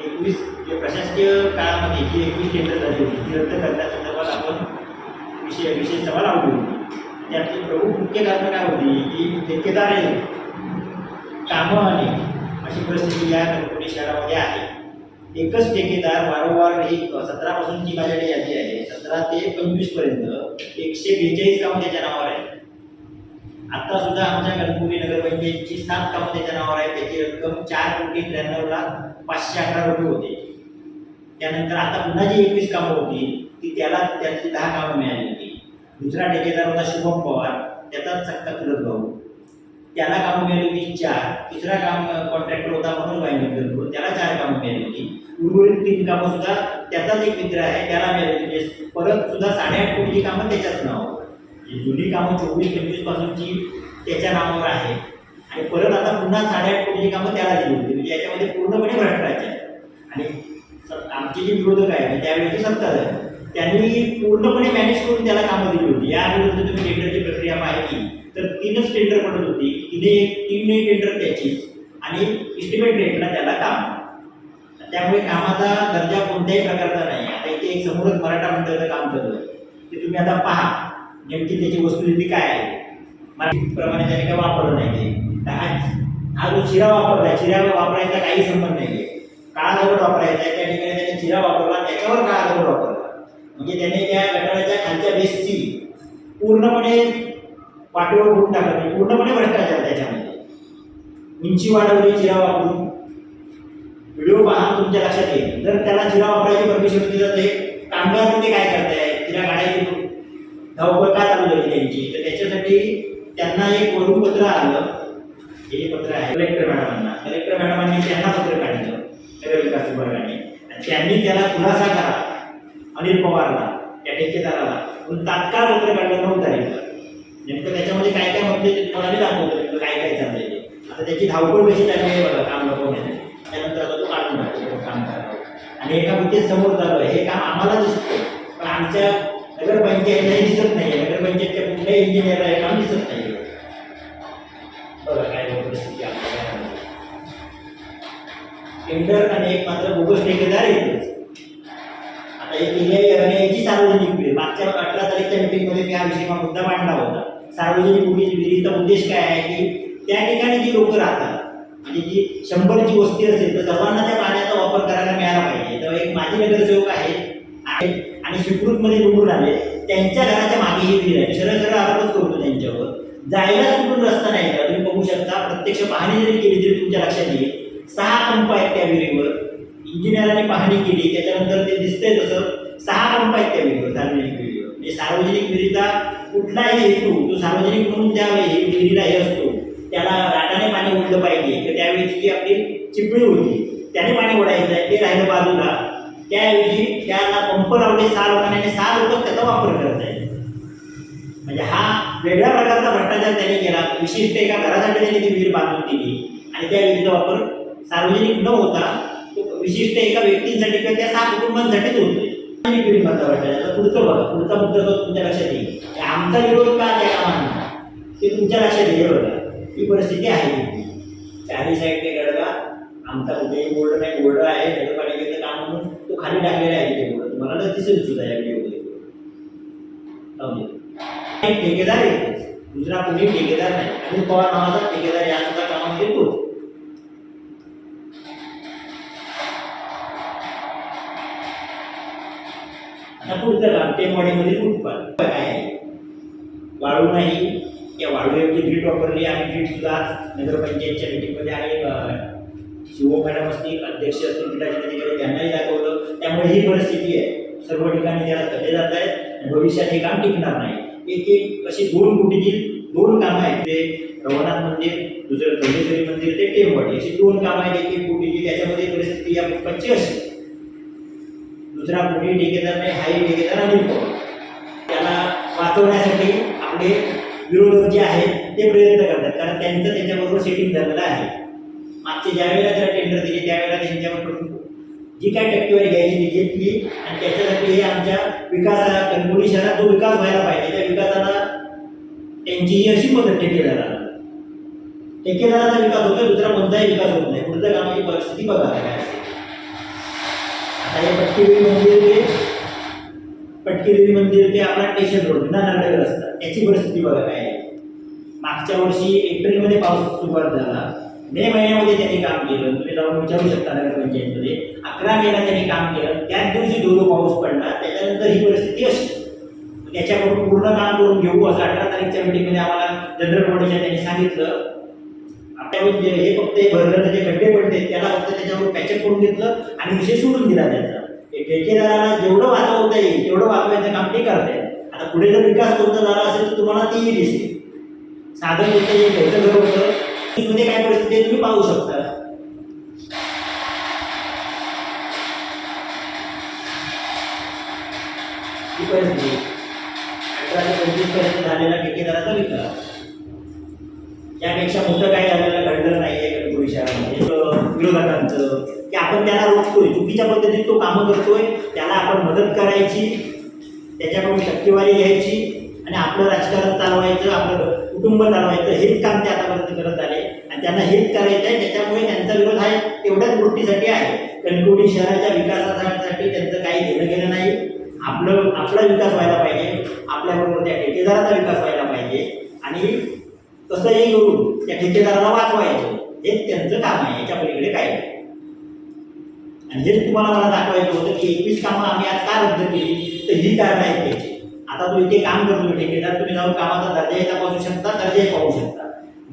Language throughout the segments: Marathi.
21 जे प्रशासकीय काळामध्ये जी 21 टेंडर झाली होती ती रद्द करण्यासंदर्भात आपण विशेष सभा लावली होती. त्यातली प्रमुख मुख्य कारण काय होती की ठेकेदार कामं अनेक अशी परिस्थिती या कणकवली शहरामध्ये आहे. एकच ठेकेदार वारंवार ही 17 पासूनची माझ्याकडे यादी आहे, 17 ते 25 पर्यंत 142 कामं त्याच्या नावावर आहेत. आता सुद्धा आमच्या कणकवली नगरपंचायतची 7 कामं त्याच्या नावावर आहेत. त्याची रक्कम 4,93,518 रुपये होते. त्यानंतर आता पुन्हा जी 21 कामं होती ती त्यातली 10 कामं मिळाली होती. दुसरा ठेकेदार होता शुभम पवार, त्याचाच सक्का चुलत भाऊ, त्याला कामं मिळाली होती 4. तिसरा कॉन्ट्रॅक्टर होता मनोज भाई, त्याला 4 कामं मिळाली होती. उर्वरित 3 कामं सुद्धा त्याचाच एक मित्र आहे त्याला मिळाली होती. म्हणजे परत सुद्धा 8.5 कोटीची कामं त्याच्याच नावावर. जुनी कामं 24-25 पासूनची त्याच्या नावावर आहे आणि परत आता पुन्हा 8.5 कोटीची कामं त्याला दिली होती. म्हणजे याच्यामध्ये पूर्णपणे भ्रष्टाचार आहे. आणि आमचे जे विरोधक आहे त्यावेळेची सत्ताधारी त्यांनी पूर्णपणे मॅनेज करून त्याला कामं दिली होती. या विरुद्ध तुम्ही टेंडरची प्रक्रिया पाहिली तर 3च टेंडर पडत होती. 3 टेंडर त्याचीच आणि इस्टिमेट रेटला त्याला काम. त्यामुळे कामाचा दर्जा कोणत्याही प्रकारचा नाही. आता इथे एक समोरच मराठा मंडळाचं काम चालू आहे ते तुम्ही आता पहा नेमकी त्याची वस्तुस्थिती काय आहे. मराठीप्रमाणे त्याने काय वापरलं नाही ते. हा जो चिरा वापरला, चिरा वापरायचा काही संबंध नाही आहे. काळा दगड वापरायचा आहे, त्या ठिकाणी त्याने चिरा वापरला, त्याच्यावर काळा दगड वापरला. म्हणजे त्याने त्या गटाराच्या खालच्या बेसची पूर्णपणे पाठीवर करून टाकली. पूर्णपणे भ्रष्टाचार त्याच्यामध्ये. उंची वाढवली चिरा वापरून. व्हिडिओ पहा तुमच्या लक्षात येईल. जर त्याला चिरा वापरायची परमिशन दिली जाते, कामगार ते काय करताय, चिरा काढायची धावपळ का चालू झाली त्यांची, तर त्याच्यासाठी त्यांना एक वरून पत्र आलं. हे पत्र आहे कलेक्टर मॅडमांना. कलेक्टर मॅडमांनी त्यांना पत्र काढलं नगर विकास विभागाने आणि त्यांनी त्याला खुलासा करा अनिल पवारला त्या ठेकेदाराला म्हणून तात्काळ पत्र काढलं 9 तारीखला. नेमकं त्याच्यामध्ये काय काय म्हणते कोणाने दाखवलं नेमकं काय काय चाललंय ते. आता त्याची धावपळ कशी चालली आहे बघा काम लपवण्याने. त्यानंतर आता तो काढून टाकतो काम करावं आणि एका व्यक्तीच समोर चालू आहे. हे काम आम्हाला दिसतं पण आमच्या नगरपंचायतलाही दिसत नाही. नगरपंचायतच्या कुठल्याही इंजिनियरला हे काम दिसत नाही. बघा काय परिस्थिती आपल्याला. टेंडर आणि एक मात्र बोगस ठेकेदार येतोच. आता एक याची सार्वजनिक विहीर मागच्या 18 तारीखच्या मीटिंगमध्ये मी हा विषय मुद्दा मांडला होता. सार्वजनिक विहिरीचा उद्देश काय आहे की त्या ठिकाणी जी लोक राहतात म्हणजे जी 100ची वस्ती असेल तर सर्वांना त्या पाण्याचा वापर करायला मिळाला पाहिजे. तर एक माजी नगरसेवक आहे आणि स्वीकृतमध्ये निवडून आले, त्यांच्या घराच्या मागे ही विहीर आहे. सरळ सरळ आरोपच करतो त्यांच्यावर. जायला कुठून रस्ता नाही का तुम्ही बघू शकता. प्रत्यक्ष पाहणी जरी केली तरी तुमच्या लक्षात येईल 6 पंप आहेत त्या विहिरीवर. इंजिनियरांनी पाहणी केली त्याच्यानंतर ते दिसतंय तसं 6 पंप आहेत त्या विहिरीवर, सार्वजनिक विहिरीवर. म्हणजे सार्वजनिक विहिरीचा कुठलाही हेतू तो सार्वजनिक म्हणून त्यावेळी विहिरीला हे असतो त्याला राटाने पाणी ओढलं पाहिजे. तर त्यावेळी जी आपली चिपळी होती त्याने पाणी ओढायचं आहे ते राहिलं बाजूला. त्याऐवजी त्याला पंप लावले 6 लोकांनी आणि 6 लोक त्याचा वापर करत आहेत. म्हणजे हा वेगळ्या प्रकारचा भ्रष्टाचार त्यांनी केला. विशिष्ट एका घरासाठी त्यांनी ती विहीर बांधून दिली आणि त्या विहिरीचा वापर सार्वजनिक न होता तो विशिष्ट एका व्यक्तींसाठी किंवा त्या 6 कुटुंबांसाठीच होतोय. विहिरीमधला भ्रष्टाचार पुढचं बघा. पुढचा मुद्दा जो तुमच्या लक्षात येईल आमचा विरोध का त्या कामांना ते तुमच्या लक्षात येईल. बघा ही परिस्थिती आहे. 4 साईडने गडगा आमचा कुठेही बोर्ड नाही. बोर्ड आहे नगरपालिकेचं काम म्हणून तो खाली टाकलेला आहे तिथे बोर्ड. तुम्हाला तर दिसेल सुद्धा या व्हिडिओमध्ये. एक ठेकेदार येतोच, दुसरा कोणी ठेकेदार नाही. अनिल पवार नावाचा ठेकेदार या सुद्धा कामामध्ये येतोच. आता पुढचं काम टेमवाडीमधील फुटपाथ काय आहे. वाळू नाही त्या वाळूऐवजी वीट वापरली. आम्ही वीट सुद्धा नगरपंचायतच्या मीटिंगमध्ये आणि शिव मॅडम असतील अध्यक्ष असतील पीठाचे अधिकारी त्यांनाही दाखवलं. त्यामुळे ही परिस्थिती आहे. सर्व ठिकाणी त्याला धरले जात आहेत आणि भविष्यात हे काम टिकणार नाही. एक अशी 2 कोटीची 2 कामं आहेत. ते रवनाथ मंदिर, दुसरं चौंडेश्वरी मंदिर ते टेमवाडी अशी 2 कामं आहेत 1 कोटीची. त्याच्यामध्ये परिस्थिती या फुटपाथची अशी. दुसरा कोणी ठेकेदार नाही. हाही ठेकेदार अनिल पवार. त्याला वाचवण्यासाठी आपले विरोधक जे आहेत ते प्रयत्न करतात कारण त्यांचं त्याच्याबरोबर सेटिंग झालेलं आहे. मागचे ज्या वेळेला जर टेंडर दिले त्यावेळेला त्यांच्याकडून जी काय टक्केवारी घ्यायची ती घेतली आणि त्याच्यासाठी हे आमच्या विकासाला कणकवली शहरात जो विकास व्हायला पाहिजे त्या विकासाला त्यांची ही अशी मदत ठेकेदाराला. ठेकेदाराचा विकास होतो दुसरा कोणताही विकास होत नाही. पुढच्या कामाची परिस्थिती बघा काय. पटकीदेवी मंदिर ते आपला स्टेशन रोड ना नरडे रस्ता, त्याची परिस्थिती बघा काय आहे. मागच्या वर्षी एप्रिलमध्ये पाऊस सुरुवात झाला, मे महिन्यामध्ये त्यांनी काम केलं, तुम्ही जाऊन विचारू शकता नगरपंचायतमध्ये. 11 मेला त्यांनी काम केलं, त्याच दिवशी धोधो पाऊस पडला, त्याच्यानंतर ही परिस्थिती अशी. त्याच्याकडून पूर्ण काम करून घेऊ असं 18 तारीखच्या मीटिंगमध्ये आम्हाला जनरल बॉडीच्या त्यांनी सांगितलं. आपल्यावर हे फक्त भरलं जे खड्डे पडले त्याला फक्त त्याच्यावर पॅचअप करून घेतलं आणि विषय सोडून दिला त्याचा. ठेकेदाराला जेवढं वाचवता येईल तेवढं वाचवायचं काम ते करताय. आता पुढे जर विकास कोणता झाला असेल तर तुम्हाला तीही दिसते. साधन होतं जे घरचं घर होतं मध्ये काय परिस्थिती आहे तुम्ही पाहू शकता. ही परिस्थिती 18 ते 25 पर्यंत झालेला ठेकेदाराचा विकास, त्यापेक्षा मोठं काय झालेलं घडलं नाही आहे कणकवली शहरामध्ये. विरोधकांचं की आपण त्याला रोखतोय, चुकीच्या पद्धतीने तो कामं करतोय, त्याला आपण मदत करायची, त्याच्याकडून टक्केवारी घ्यायची आणि आपलं राजकारण चालवायचं, आपलं कुटुंब चालवायचं, हेच काम ते आतापर्यंत करत आले आणि त्यांना हेच करायचं आहे. त्याच्यामुळे त्यांचा विरोध हा तेवढ्याच गोष्टीसाठी आहे. कणकवली शहराच्या विकासासाठी त्यांचं काही घेणं गेलं नाही. आपला विकास व्हायला पाहिजे, आपल्याबरोबर त्या ठेकेदाराचा विकास व्हायला पाहिजे आणि कसंही करून त्या ठेकेदाराला वाचवायचं, हेच त्यांचं काम आहे. याच्या पलीकडे काय नाही. आणि हेच तुम्हाला मला दाखवायचं होतं की 21 कामं आम्ही आज का रद्द केली, तर ही कारणं आहेत त्याची. आता तो इथे काम करतोय ठेकेदार, तुम्ही जाऊन कामाचा दर्जाही तपासू शकता, दर्जाही पाहू शकता.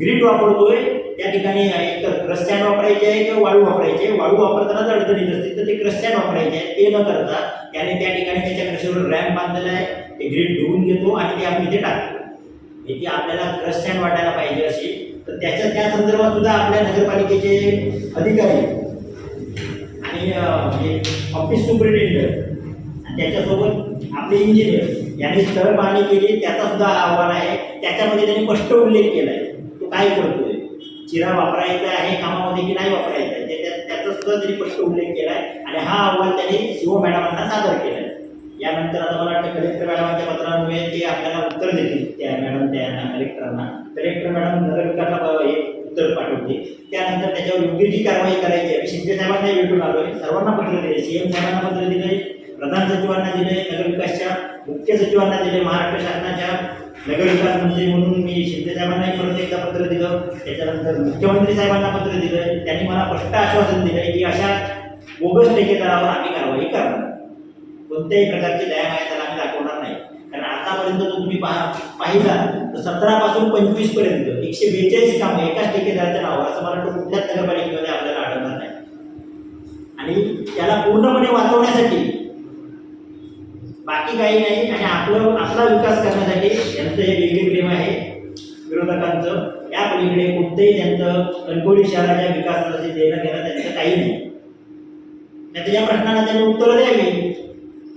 ग्रीड वापरतोय त्या ठिकाणी एक तर क्रश सँड वापरायचे आहे किंवा वाळू वापरायची आहे. वाळू वापरताना अडचणीत असतील तर ते क्रश सँड वापरायचे आहे. ते न करता त्याने त्या ठिकाणी त्याच्या क्रशवर रॅम्प बांधलेला आहे, ते ग्रीड धुवून घेतो आणि ते आपण इथे टाकतो. हे आपल्याला क्रश सँड वाटायला पाहिजे अशी, तर त्या संदर्भात सुद्धा आपल्या नगरपालिकेचे अधिकारी आणि ऑफिस सुपरिटेंडंट आणि त्याच्यासोबत आपले इंजिनियर यांनी स्थळ पाहणी केली, त्याचा सुद्धा अहवाल आहे. त्याच्यामध्ये त्यांनी स्पष्ट उल्लेख केला आहे तो काय करतोय, चिरा वापरायचा आहे कामामध्ये की नाही वापरायचा आहे, त्याचा सुद्धा त्यांनी स्पष्ट उल्लेख केला आहे आणि हा अहवाल त्यांनी सीओ मॅडमांना सादर केला आहे. यानंतर आता मला वाटतं कलेक्टर मॅडमांच्या पत्रामुळे ते आपल्याला उत्तर देतील, त्या मॅडम त्यांना कलेक्टरांना. कलेक्टर मॅडम नगरविकासाला हे उत्तर पाठवते. त्यानंतर त्याच्यावर योग्य जी कारवाई करायची आहे. शिंदे साहेबांनाही भेटून आलोय, सर्वांना पत्र दिले, सीएम साहेबांना पत्र दिले, प्रधान सचिवांना दिले, नगरविकासच्या मुख्य सचिवांना दिले, महाराष्ट्र शासनाच्या नगरविकास मंत्री म्हणून मी शिंदे साहेबांनाही परत एकदा पत्र दिलं. त्याच्यानंतर मुख्यमंत्री साहेबांना पत्र दिलं. त्यांनी मला स्पष्ट आश्वासन दिलं की अशा बोगस ठेकेदारावर आम्ही कारवाई करणार, कोणत्याही प्रकारची दयामाया त्याला आम्ही दाखवणार नाही. कारण आतापर्यंत जर तुम्ही पाहिला तर 17 पासून 25 पर्यंत 142 कामं एकाच ठेकेदाराच्या नावावर, असं मला वाटतं कुठल्याच नगरपालिकेमध्ये आपल्याला आढळणार नाही. आणि त्याला पूर्णपणे वाचवण्यासाठी बाकी काही नाही आणि आपला विकास करण्यासाठी त्यांचं हे वेगळे प्रेम आहे विरोधकांचं. या पलीकडे कोणतंही त्यांचं कणकवली शहराच्या विकासासाठी देणं घेणं त्यांचं काही नाही. त्याच्या प्रश्नांना त्यांनी उत्तरं द्यावी.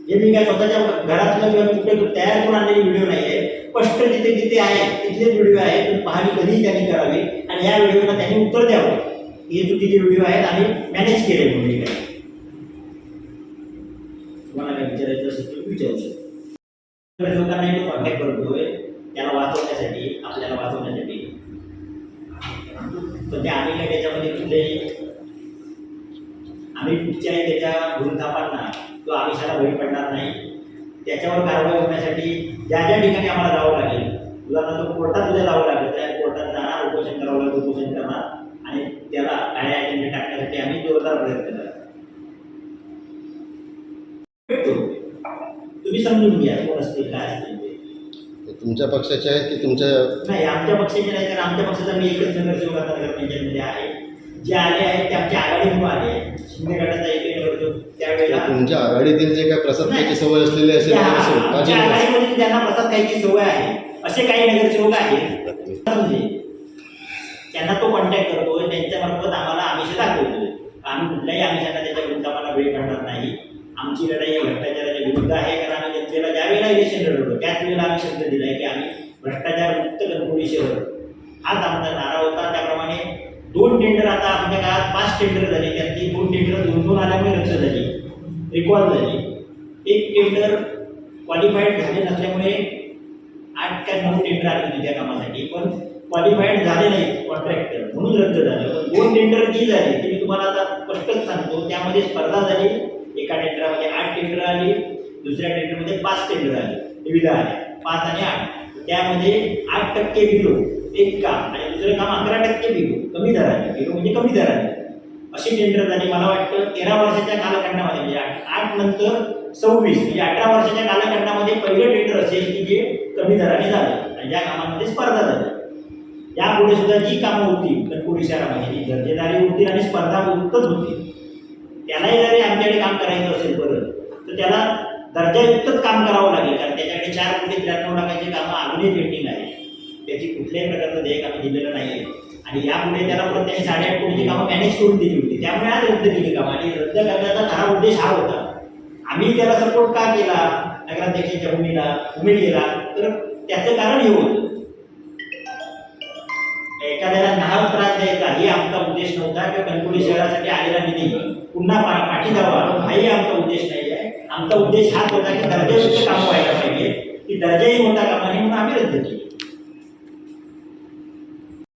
हे मी काय स्वतःच्या घरातलं किंवा कुठे तयार करून आणलेली व्हिडिओ नाही आहे, स्पष्ट जिथे जिथे आहे तिथलेच व्हिडिओ आहे. पण पाहणी कधीही त्यांनी करावी आणि या व्हिडिओला त्यांनी उत्तर द्यावं. हे चुकीचे व्हिडिओ आहेत, आम्ही मॅनेज केले म्हणजे काय. तुम्हाला काय विचारायचं असेल तर विचारू शकतो. लोकांनाही तो कॉन्टॅक्ट करतोय त्याला वाचवण्यासाठी, आपल्याला वाचवण्यासाठी. पण ते आम्ही काय त्याच्यामध्ये कुठलेही आम्ही कुठच्याही त्याच्या भूलथापांना तो आमिषाला बळी पडणार नाही. त्याच्यावर कारवाई होण्यासाठी ज्या ज्या ठिकाणी आम्हाला जावं लागेल, उदाहरणार्थ कोर्टात उद्या जावं लागेल, त्या कोर्टात जाणार, उपोषण करावं लागेल, उपोषण करणार आणि त्याला काळ्या अजेंडे टाकण्यासाठी आम्ही जोरदार प्रयत्न करणार. तुम्ही समजून घ्या कोण असतील काय असतील ते. तुमच्या पक्षाचे आहेत की तुमच्या नाही, आमच्या पक्षाचे नाही, कारण आमच्या पक्षाचा मी एकच नगरसेवक आता नगरपंचायतमध्ये आहे. जे आले आहेत ते आमच्या आघाडीतून आले. शिंदे गटाचा एक नगरसेवक त्यावेळेला तुमच्या आघाडीतील जे काही प्रसाद खायची सवय असलेले असेल आमच्या आघाडीमध्ये ज्यांना प्रसाद खायची सवय आहे असे काही नगरसेवक आहेत, त्यांना तो कॉन्टॅक्ट करतोय, त्यांच्यामार्फत आम्हाला आमिष दाखवतोय. आम्ही कुठल्याही आमिषांना त्याच्या विरुद्धांना वेळ काढणार नाही. आमची लढाई भ्रष्टाचाराच्या विरुद्ध आहे. कारण आम्ही जनतेला ज्या वेळेला इलेक्शन लढवतो त्याच वेळेला आम्ही शब्द दिला आहे की आम्ही भ्रष्टाचार मुक्त कणकवली शहर, हाच आमचा नारा होता. त्याप्रमाणे 2 टेंडर आता आमच्या काळात 5 टेंडर झाले, त्यातली 2 टेंडर 2 आल्यामुळे रद्द झाली, रिकॉल झाली. 1 टेंडर क्वालिफाईड झाले नसल्यामुळे 8 का 9 टेंडर आले होते त्या कामासाठी, पण क्वालिफाईड झाले नाहीत कॉन्ट्रॅक्टर म्हणून रद्द झालं. पण 2 टेंडर जी झाली ती मी तुम्हाला आता स्पष्टच सांगतो. त्यामध्ये स्पर्धा झाली. एका टेंडरामध्ये टेंडर आली, दुसऱ्या टेंडरमध्ये 5 टेंडर आले, विविध आल्या 5 आणि 8. त्यामध्ये 8% बिलो एक काम आणि दुसरं काम 11% बिलो कमी दराने, बिलो म्हणजे कमी दराने अशी टेंडर झाली. मला वाटतं 13 वर्षाच्या कालखंडामध्ये म्हणजे 8 नंतर 26 म्हणजे 18 वर्षाच्या कालखंडामध्ये पहिलं टेंडर असेल की जे कमी दराने झालं आणि ज्या कामांमध्ये स्पर्धा झाली. यापुढे सुद्धा जी कामं होती कणकवली शहरामध्ये जी दर्जेदारी होती आणि स्पर्धा मुक्तच होती, त्यालाही जरी आमच्याकडे काम करायचं असेल बरं तर त्याला दर्जायुक्तच काम करावं लागेल, कारण त्याच्याकडे 4,93 लाखाची कामं अजूनही पेंडिंग आहे. त्याची कुठल्याही प्रकारचं देयक आम्ही दिलेलं नाही आहे आणि यापुढे त्याला परत त्यांनी 8.5 कोटीची कामं मॅनेज करून दिली होती. त्यामुळे आज रद्द केली कामं आणि रद्द करण्याचा खरा उद्देश हा होता. आम्ही त्याला सपोर्ट का केला नगराध्यक्षांच्या भूमी केला, तर त्याचं कारण हे होतं, एखाद्याला नाहक त्रास द्यायचा हे आमचा उद्देश नव्हता किंवा कणकवली शहरासाठी आलेला निधी पुन्हा पाठी जावा हाही आमचा उद्देश नाही आहे. आमचा उद्देश हाच होता की दर्जायुक्त कामं व्हायला पाहिजे, ती दर्जाही होता कामा नये म्हणून आम्ही रद्द केली.